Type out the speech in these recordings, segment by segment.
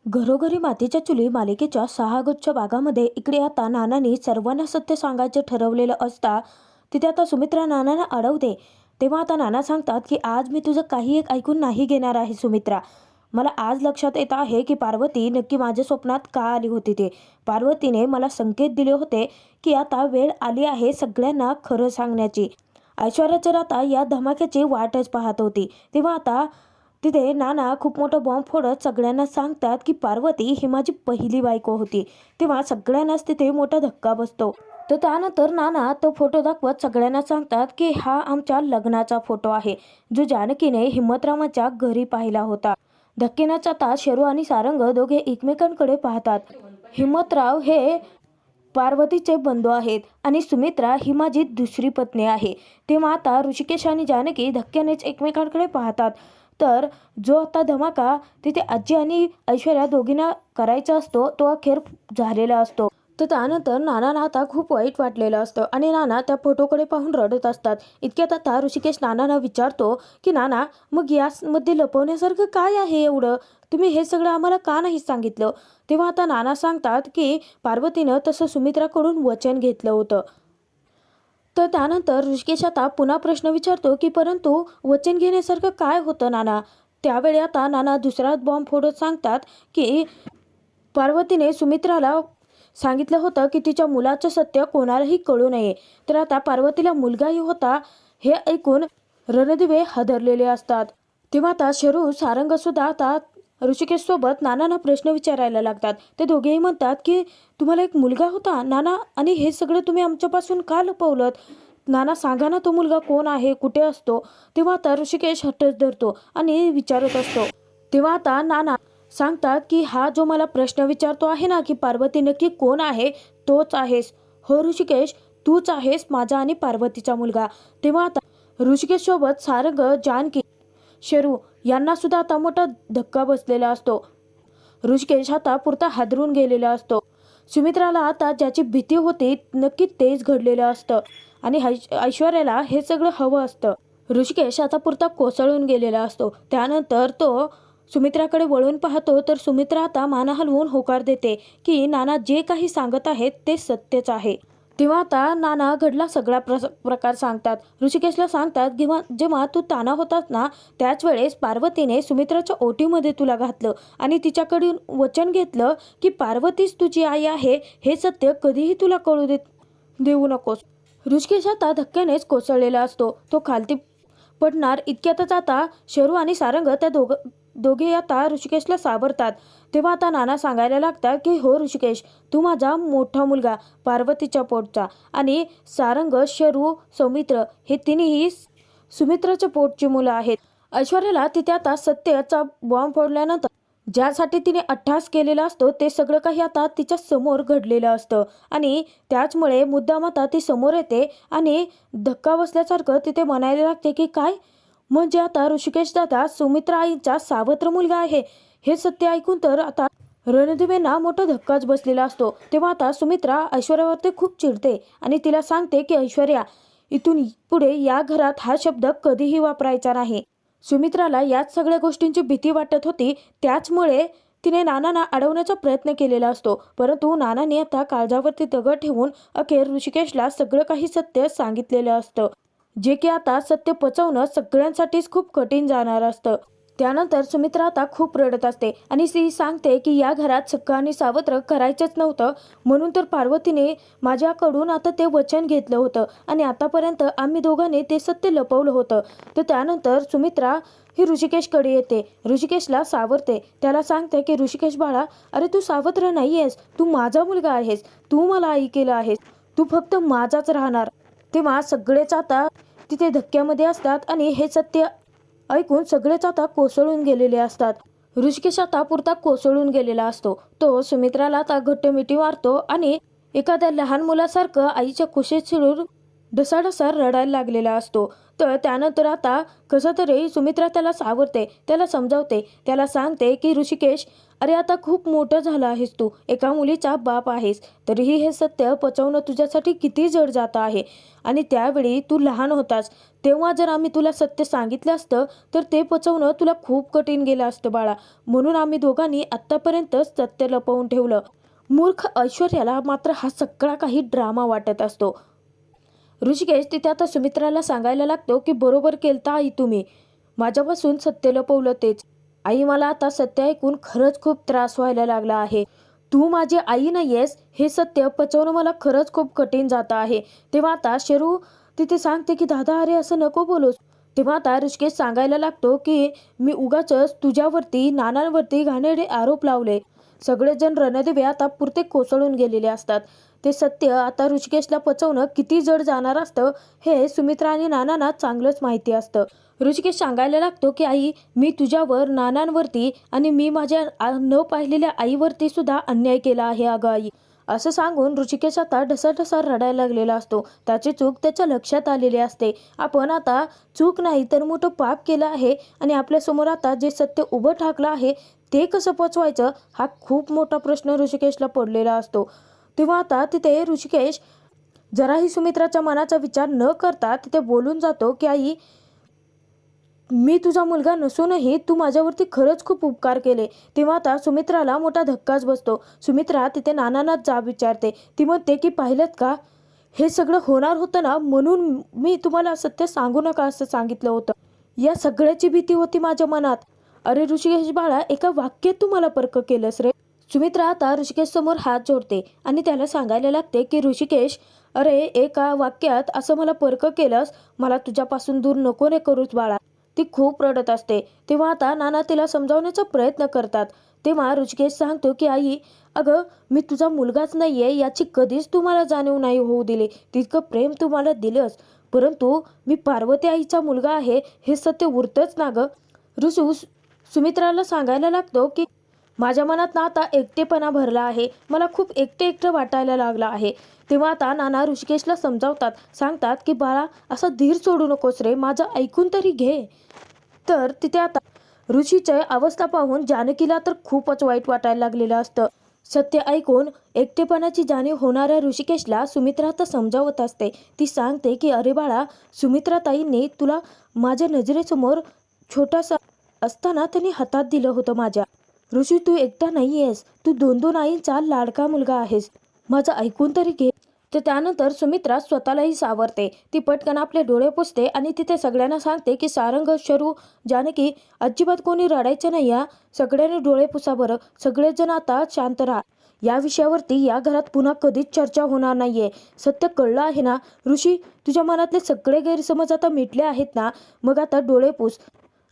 घरोघरी मातीच्या चुली मालिकेच्या 6 गुच्छ भागामध्ये इकडे आता नानांनी सर्वांना सत्य सांगायचे ठरवलेलं असता तिथे आता सुमित्रा नानांना अडवते. तेव्हा आता नाना सांगतात की आज मी तुझं काही एक ऐकून नाही घेणार आहे सुमित्रा. मला आज लक्षात येत आहे की पार्वती नक्की माझ्या स्वप्नात का आली होती ते. पार्वतीने मला संकेत दिले होते की आता वेळ आली आहे सगळ्यांना खरं सांगण्याची. ऐश्वर्या तर आता या धमाक्याची वाटच पाहत होती. तेव्हा आता तिथे नाना खूप मोठा बॉम्ब फोडत सगळ्यांना सांगतात की पार्वती ही माझी पहिली बायको होती. तेव्हा सगळ्यांनाच तिथे मोठा धक्का बसतो. तर त्यानंतर नाना तो फोटो दाखवत सगळ्यांना सांगतात की हा आमच्या लग्नाचा फोटो आहे, जो जानकीने हिम्मतरावांच्या घरी पाहिला होता. धक्केनाच आता शेरू आणि सारंग दोघे एकमेकांकडे पाहतात. हिम्मतराव हे पार्वतीचे बंधू आहेत आणि सुमित्रा ही माझी दुसरी पत्नी आहे. तेव्हा आता ऋषिकेश आणि जानकी धक्क्यानेच एकमेकांकडे पाहतात. तर जो आता धमाका तिथे आजी आणि ऐश्वर्या दोघींना करायचा असतो तो अखेर झालेला असतो. तर त्यानंतर नानाला आता खूप वाईट वाटलेलं असतं आणि नाना त्या फोटोकडे पाहून रडत असतात. इतक्यात आता ऋषिकेश नानांना विचारतो की नाना, मग यामध्ये लपवण्यासारखं काय आहे एवढं? तुम्ही हे सगळं आम्हाला का नाही सांगितलं? तेव्हा आता नाना सांगतात की पार्वतीनं तसं सुमित्राकडून वचन घेतलं होतं. तर त्यानंतर ऋषिकेश आता पुन्हा प्रश्न विचारतो की परंतु वचन घेण्यासारखं काय होतं नाना? त्यावेळी आता नाना दुसरा बॉम्ब फोडत सांगतात की पार्वतीने सुमित्राला सांगितलं होतं की तिच्या मुलाचं सत्य कोणालाही कळू नये. तर आता पार्वतीला मुलगाही होता हे ऐकून रणदिवे हादरलेले असतात. तेव्हा आता शेरू सारंग सुद्धा आता ऋषिकेश सोबत नानांना प्रश्न विचारायला लागतात. ते दोघेही म्हणतात की तुम्हाला एक मुलगा होता नाना, आणि हे सगळं तुम्ही आमच्यापासून का लपवलं? नाना सांगा ना, तो मुलगा कोण आहे, कुठे असतो? तेव्हा आता ऋषिकेश हट्टच धरतो आणि विचारत असतो. तेव्हा आता नाना सांगतात की हा जो मला प्रश्न विचारतो आहे ना की पार्वती नक्की कोण आहे, तोच आहेस. हो ऋषिकेश, तूच आहेस माझा आणि पार्वतीचा मुलगा. तेव्हा आता ऋषिकेश सोबत सारंग, जानकी, शेरू यांना सुद्धा आता मोठा धक्का बसलेला असतो. ऋषिकेश आता पुरता हादरून गेलेला असतो. सुमित्राला आता ज्याची भीती होती नक्की तेच घडलेलं असतं आणि ऐश्वर्याला हे सगळं हवं असतं. ऋषिकेश आता पुरता कोसळून गेलेला असतो. त्यानंतर तो सुमित्राकडे वळून पाहतो तर सुमित्रा आता माना हलवून होकार देते की नाना जे काही सांगत आहेत ते सत्यच आहे. तेव्हा आता नाना घडला सगळा प्रकार सांगतात. ऋषिकेशला सांगतात जेव्हा तू ताना होतास ना त्याच वेळेस पार्वतीने सुमित्राच्या ओटीमध्ये तुला घातलं आणि तिच्याकडून वचन घेतलं की पार्वतीच तुझी आई आहे, हे सत्य कधीही तुला कळू देऊ नकोस. ऋषिकेश आता धक्क्यानेच कोसळलेला असतो. तो खालती पडणार इतक्यातच आता शेरू आणि सारंग त्या दोघे आता ऋषिकेशला सावरतात. तेव्हा आता नाना सांगायला लागतात की हो ऋषिकेश, तू माझा मोठा मुलगा पार्वतीच्या पोटचा, आणि सारंग, शेरू, सौमित्र हे तिन्ही सुमित्राच्या पोटची मुलं आहेत. ऐश्वर्याला तिथे आता सत्याचा बॉम्ब फोडल्यानंतर ज्यासाठी तिने अट्टहास केलेला असतो ते सगळं काही आता तिच्या समोर घडलेलं असतं आणि त्याचमुळे मुद्दाम आता ती समोर येते आणि धक्का बसल्यासारखं तिथे म्हणायला लागते की काय, म्हणजे आता ऋषिकेश दादा सुमित्रा आईचा सावत्र मुलगा आहे? हे सत्य ऐकून तर आता रणदिवेंना मोठा धक्काच बसलेला असतो. तेव्हा आता सुमित्रा ऐश्वर्यावरती खूप चिडते आणि तिला सांगते की ऐश्वर्या, इथून पुढे या घरात हा शब्द कधीही वापरायचा नाही. सुमित्राला याच सगळ्या गोष्टींची भीती वाटत होती, त्याचमुळे तिने नानांना अडवण्याचा प्रयत्न केलेला असतो. परंतु नानाने आता काळजावरती दगड ठेवून अखेर ऋषिकेशला सगळं काही सत्य सांगितलेलं असतं, जे की आता सत्य पचवणं सगळ्यांसाठीच खूप कठीण जाणार असतं. त्यानंतर सुमित्रा आता खूप रडत असते आणि ती सांगते की या घरात सक्का आणि सावत्र करायचंच नव्हतं, म्हणून तर पार्वतीने माझ्याकडून आता ते वचन घेतलं होतं आणि आतापर्यंत आम्ही दोघांनी ते सत्य लपवलं होतं. तर त्यानंतर सुमित्रा ही ऋषिकेशकडे येते, ऋषिकेशला सावरते, त्याला सांगते की ऋषिकेश बाळा, अरे तू सावत्र नाही आहेस, तू माझा मुलगा आहेस, तू मला आई केलं आहेस, तू फक्त माझाच राहणार. तेव्हा सगळेच आता तिथे धक्क्यामध्ये असतात आणि हे सत्य ऐकून सगळेच आता कोसळून गेलेले असतात. ऋषिकेश आता पुरता कोसळून गेलेला असतो. तो सुमित्राला आता घट्ट मिठी मारतो आणि एखाद्या लहान मुलासारखं आईच्या कुशीत शिरून ढसाढसा रडायला लागलेला असतो. तर त्यानंतर आता कसं तरी सुमित्रा त्याला सावरते, त्याला समजावते, त्याला सांगते की ऋषिकेश, अरे आता खूप मोठं झालं आहेस तू, एका मुलीचा बाप आहेस, तरीही हे सत्य पचवणं तुझ्यासाठी किती जड जातं आहे. आणि त्यावेळी तू लहान होतास, तेव्हा जर आम्ही तुला सत्य सांगितलं असतं तर ते पचवणं तुला खूप कठीण गेलं असतं बाळा. म्हणून आम्ही दोघांनी आत्तापर्यंत सत्य लपवून ठेवलं. मूर्ख ऐश्वर्याला मात्र हा सगळा काही ड्रामा वाटत असतो. ऋषिकेश तिथे आता सुमित्राला सांगायला लागतो की बरोबर केलं आई तुम्ही, माझ्यापासून सत्य लपवलं तेच. आई मला आता सत्य ऐकून खरंच खूप त्रास व्हायला लागला आहे. तू माझी आई नाहीयेस हे सत्य पचवणं मला खरंच खूप कठीण जातं आहे. तेव्हा आता शरू तिथे सांगते की दादा अरे असं नको बोलूस. तेव्हा आता ऋषिकेश सांगायला लागतो की मी उगाचच तुझ्यावरती नानांवरती घाणेरडे आरोप लावले. सगळेजण रणदिवे आता पुरते कोसळून गेलेले असतात. ते सत्य आता ऋषिकेशला पचवणं किती जड जाणार असतं हे सुमित्रा आणि नानांना चांगलंच माहिती असतं. ऋषिकेश सांगायला लागतो की आई मी तुझ्यावर नानांवरती आणि मी माझ्या न पाहिलेल्या आईवरती सुद्धा अन्याय केला आहे अगं आई. असं सांगून ऋषिकेश आता ढसाढसा रडायला लागलेला असतो. त्याची चूक त्याच्या लक्षात आलेली असते. आपण आता चूक नाही तर मोठं पाप केलं आहे आणि आपल्यासमोर आता जे सत्य उभं ठाकलं आहे ते कसं पचवायचं हा खूप मोठा प्रश्न ऋषिकेशला पडलेला असतो. तेव्हा आता तिथे ऋषिकेश जराही सुमित्राच्या मनाचा विचार न करता तिथे बोलून जातो की आई मी तुझा मुलगा नसूनही तू माझ्यावरती खरंच खूप उपकार केले. तेव्हा आता सुमित्राला मोठा धक्काच बसतो. सुमित्रा तिथे नानांनाच जाब विचारते. ती म्हणते की पाहिलं का, हे सगळं होणार होतं ना, म्हणून मी तुम्हाला सत्य सांगू नका असं सांगितलं होतं. या सगळ्याची भीती होती माझ्या मनात. अरे ऋषिकेश बाळा, एका वाक्यात तू मला परक केलंस रे. सुमित्रा आता ऋषिकेश समोर हात जोडते आणि त्याला सांगायला लागते की ऋषिकेश अरे एका वाक्यात असं मला परक केलंस, मला तुझ्यापासून दूर नको रे करूच बाळा. ती खूप रडत असते. तेव्हा आता नाना तिला समजावण्याचा प्रयत्न करतात. तेव्हा ऋषिकेश सांगतो की आई अगं मी तुझा मुलगाच नाहीये याची कधीच तुम्हाला जाणीव नाही होऊ दिली. तितकं प्रेम तुम्हाला दिलंस, परंतु मी पार्वती आईचा मुलगा आहे हे सत्य उरतंच ना गं. ऋषू सुमित्राला सांगायला लागतो की माझ्या मनात ना आता एकटेपणा भरला आहे, मला खूप एकटं वाटायला लागलं आहे. तेव्हा आता नाना ऋषिकेशला समजावतात, सांगतात की बाळा असा धीर सोडू नकोस रे, माझं ऐकून तरी घे. तर तिथे आता ऋषीची अवस्था पाहून जानकीला तर खूपच वाईट वाटायला लागलेलं असतं. सत्य ऐकून एकटेपणाची जाणीव होणाऱ्या ऋषिकेशला सुमित्रा आता समजावत असते. ती सांगते की अरे बाळा, सुमित्राताईंनी तुला माझ्या नजरेसमोर छोटासा असताना त्यांनी हातात दिलं होतं माझ्या. ऋषी तू एकटा नाही आहेस, तू 2-2 आईंचा लाडका मुलगा आहेस, माझं ऐकून तरी घे. तर त्यानंतर सुमित्रा स्वतःलाही सावरते. ती पटकन आपले डोळे पुसते आणि तिथे सगळ्यांना सांगते की सारंग, शरू, जानकी अजिबात कोणी रडायचं नाही या. सगळ्यांनी डोळे पुसा बरं. सगळेजण आता शांत राहा. या विषयावरती या घरात पुन्हा कधीच चर्चा होणार नाहीये. सत्य कळलं आहे ना ऋषी, तुझ्या मनातले सगळे गैरसमज आता मिटले आहेत ना, मग आता डोळे पुस.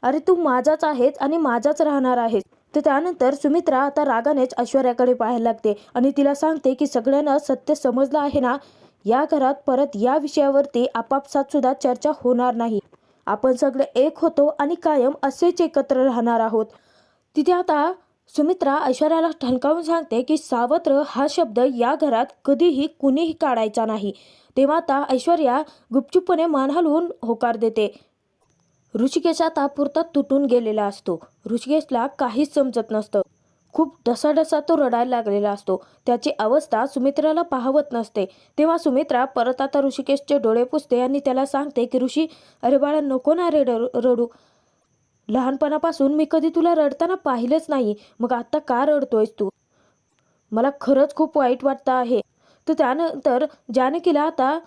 अरे तू माझाच आहेस आणि माझाच राहणार आहेस. तर त्यानंतर सुमित्रा आता रागानेच ऐश्वर्याकडे पाहायला लागते आणि तिला सांगते की सगळ्यांना सत्य समजलं आहे ना, या घरात परत या विषयावरती आपापसात सुद्धा चर्चा होणार नाही. आपण सगळे एक होतो आणि कायम असेच एकत्र राहणार आहोत. तिथे आता सुमित्रा ऐश्वर्याला ठणकावून सांगते की सावत्र हा शब्द या घरात कधीही कुणीही काढायचा नाही. तेव्हा आता ऐश्वर्या गुपचूपपणे मान हलवून होकार देते. ऋषिकेश आता पुरता तुटून गेलेला असतो. ऋषिकेशला काहीच समजत नसतं. खूप ढसाढसा तो रडायला लागलेला असतो. त्याची अवस्था सुमित्राला पाहवत नसते. तेव्हा सुमित्रा परत आता ऋषिकेशचे डोळे पुसते आणि त्याला सांगते की ऋषी अरे बाळा नको ना रे रडू. लहानपणापासून मी कधी तुला रडताना पाहिलंच नाही, मग आता का रडतोयस तू? मला खरंच खूप वाईट वाटतं आहे. तर त्यानंतर जानकीला आता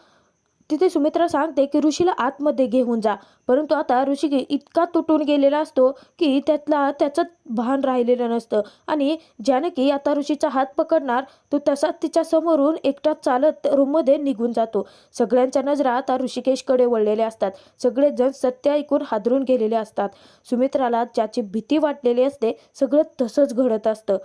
तिथे सुमित्रा सांगते की ऋषीला आतमध्ये घेऊन जा. परंतु आता ऋषी इतका तुटून गेलेला असतो की त्याचं भान राहिलेलं नसतं आणि जानकी आता ऋषीचा हात पकडणार तो तसाच तिच्या समोरून एकटा चालत रूममध्ये निघून जातो. सगळ्यांच्या नजरा आता ऋषिकेशकडे वळलेल्या असतात. सगळेजण सत्य ऐकून हादरून गेलेले असतात. सुमित्राला ज्याची भीती वाटलेली असते सगळं तसंच घडत असतं.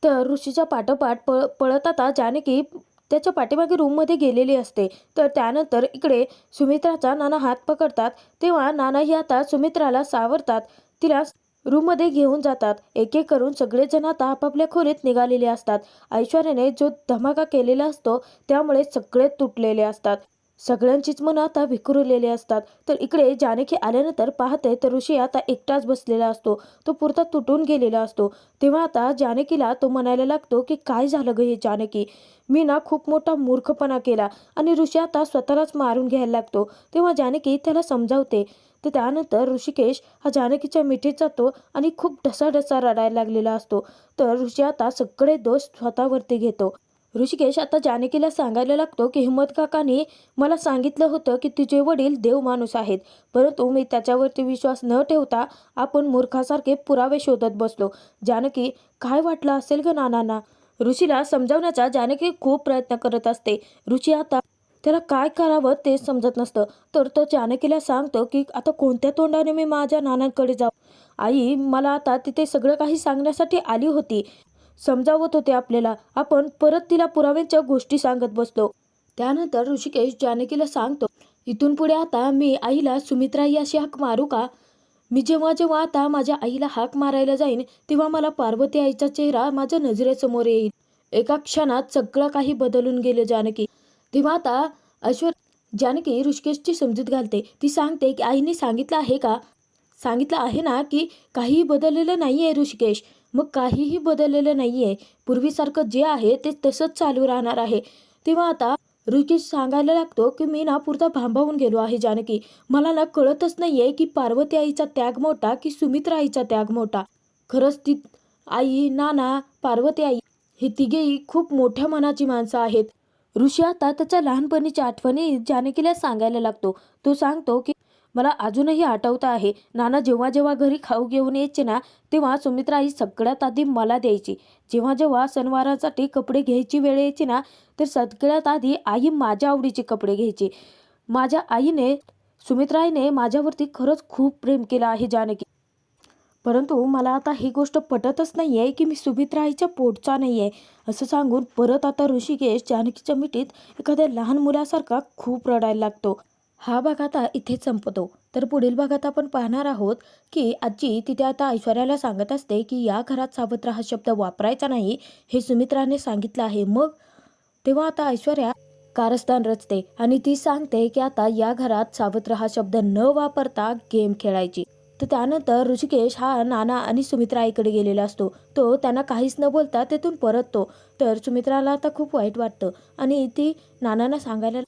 तर ऋषीच्या पाठोपाठ पळत आता जानकी त्याच्या पाठीमागे रूममध्ये गेलेली असते. तर त्यानंतर इकडे सुमित्राचा नाना हात पकडतात. तेव्हा नानाही आता सुमित्राला सावरतात, तिला रूममध्ये घेऊन जातात. एक एक करून सगळेजण आता आपापल्या खोलीत निघालेले असतात. ऐश्वर्याने जो धमाका केलेला असतो त्यामुळे सगळे तुटलेले असतात. सगळ्यांचीच मनं आता विखुरलेली असतात. तर इकडे जानकी आल्यानंतर पाहते तर ऋषी आता एकटाच बसलेला असतो. तो पुरता तुटून गेलेला असतो. तेव्हा आता जानकीला तो म्हणायला लागतो की काय झालं ग हे जानकी, मी ना खूप मोठा मूर्खपणा केला. आणि ऋषी आता स्वतःलाच मारून घ्यायला लागतो. तेव्हा जानकी त्याला समजावते. तर त्यानंतर ऋषिकेश हा जानकीच्या मिठीत जातो आणि खूप ढसाढसा रडायला लागलेला असतो. तर ऋषी आता सगळे दोष स्वतःवरती घेतो. ऋषिकेश आता जानकीला सांगायला लागतो की हिम्मत काकाने मला सांगितलं होतं की तुझे वडील देव माणूस आहेत, परंतु मी त्याच्यावरती विश्वास न ठेवता आपण मूर्खासारखे पुरावे शोधत बसलो. जानकी, काय वाटलं असेल ग नानांना? ऋषीला समजावण्याचा जानकी खूप प्रयत्न करत असते. ऋषी आता त्याला काय करावं ते समजत नसतं. तर तो जानकीला सांगतो की आता कोणत्या तोंडाने मी माझ्या नानांकडे जाऊ? आई मला आता तिथे सगळं काही सांगण्यासाठी आली होती, समजावत होते आपल्याला, आपण परत तिला पुराव्यांच्या गोष्टी सांगत बसलो. त्यानंतर ऋषिकेश जानकीला सांगतो, इथून पुढे आता मी आईला सुमित्राई अशी हाक मारू का? मी जेव्हा जेव्हा आता माझ्या आईला हाक मारायला जाईन तेव्हा मला पार्वती आईचा चेहरा माझ्या नजरेसमोर येईल. एका क्षणात सगळं काही बदलून गेले जानकी. तेव्हा आता ऐश्वर जानकी ऋषिकेशची समजूत घालते. ती सांगते की आईने सांगितलं आहे का? सांगितलं आहे ना की काहीही बदललेलं नाही आहे ऋषिकेश. मग काहीही बदललेलं नाही आहे. पूर्वीसारखं जे आहे ते तसंच चालू राहणार आहे. तेव्हा आता ऋषिकेश सांगायला लागतो की मी ना पुरता भांबावून गेलो आहे जानकी. मला ना कळतच नाही आहे की पार्वती आईचा त्याग मोठा की सुमित्रा आईचा त्याग मोठा. खरंच ती आई, नाना, पार्वती आई ही तिघेही खूप मोठ्या मनाची माणसं आहेत. ऋषी आता त्याच्या लहानपणीच्या आठवणी जानकीला सांगायला लागतो. तो सांगतो की मला अजूनही आठवतं आहे, नाना जेव्हा जेव्हा घरी खाऊ घेऊन यायचे ना तेव्हा सुमित्रा आई सगळ्यात आधी मला द्यायची. जेव्हा जेव्हा सणवारासाठी कपडे घ्यायची वेळ यायची ना तर सगळ्यात आधी आई माझ्या आवडीचे कपडे घ्यायची. माझ्या आईने, सुमित्रा आईने माझ्यावरती खरंच खूप प्रेम केलं आहे जानकी. परंतु मला आता ही गोष्ट पटतच नाही आहे की मी सुमित्रा आईच्या पोटचा नाही आहे. असं सांगून परत आता ऋषिकेश जानकीच्या मिठीत एखाद्या लहान मुलासारखा खूप रडायला लागतो. हा भाग आता इथेच संपतो. तर पुढील भागात आपण पाहणार आहोत की आजी तिथे आता ऐश्वर्याला सांगत असते की या घरात सावत्र हा शब्द वापरायचा नाही, हे सुमित्राने सांगितलं आहे. मग तेव्हा आता ऐश्वर्या कारस्थान रचते आणि ती सांगते की आता या घरात सावत्र हा शब्द न वापरता गेम खेळायची. तर त्यानंतर ऋषिकेश हा नाना आणि सुमित्रा आईकडे गेलेला असतो. तो त्यांना काहीच न बोलता तेथून परततो. तर सुमित्राला आता खूप वाईट वाटतं आणि ती नानांना सांगायला,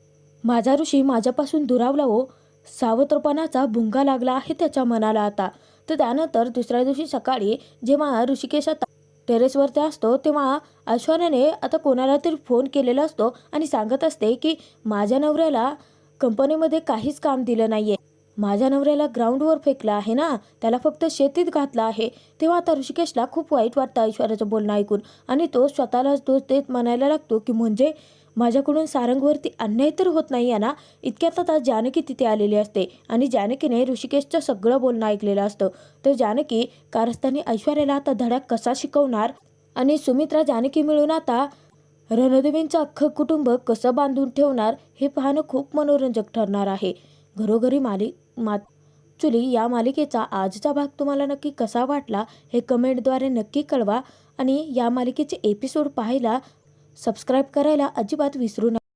माझा ऋषी माझ्यापासून दुरावला हो, सावत्रपणाचा भुंगा लागला आहे त्याच्या मनाला आता. तर त्यानंतर दुसऱ्या दिवशी सकाळी जेव्हा ऋषिकेश आता टेरेसवरती असतो तेव्हा ऐश्वर्याने आता कोणाला तरी फोन केलेला असतो आणि सांगत असते की माझ्या नवऱ्याला कंपनीमध्ये काहीच काम दिलं नाहीये. माझ्या नवऱ्याला ग्राउंडवर फेकलं आहे ना, त्याला फक्त शेतीत घातलं आहे. तेव्हा आता ऋषिकेशला खूप वाईट वाटतं ऐश्वर्याचं बोलणं ऐकून आणि तो स्वतःलाच दोष देत म्हणायला लागतो की म्हणजे माझ्याकडून सारंगवरती अन्याय तर होत नाही आहे ना. इतक्यात आता जानकी तिथे आलेली असते आणि जानकीने ऋषिकेशचं सगळं बोलणं ऐकलेलं असतं. तर जानकी कारस्थानी ऐश्वर्याला आता धडा कसा शिकवणार आणि सुमित्रा जानकी मिळून आता रणदेवींचं अख्खं कुटुंब कसं बांधून ठेवणार हे पाहणं खूप मनोरंजक ठरणार आहे. घरोघरी ॲक्च्युली या मालिकेचा आजचा भाग तुम्हाला नक्की कसा वाटला हे कमेंटद्वारे नक्की कळवा आणि या मालिकेचे एपिसोड पाहायला सबस्क्राईब करायला अजिबात विसरू नका.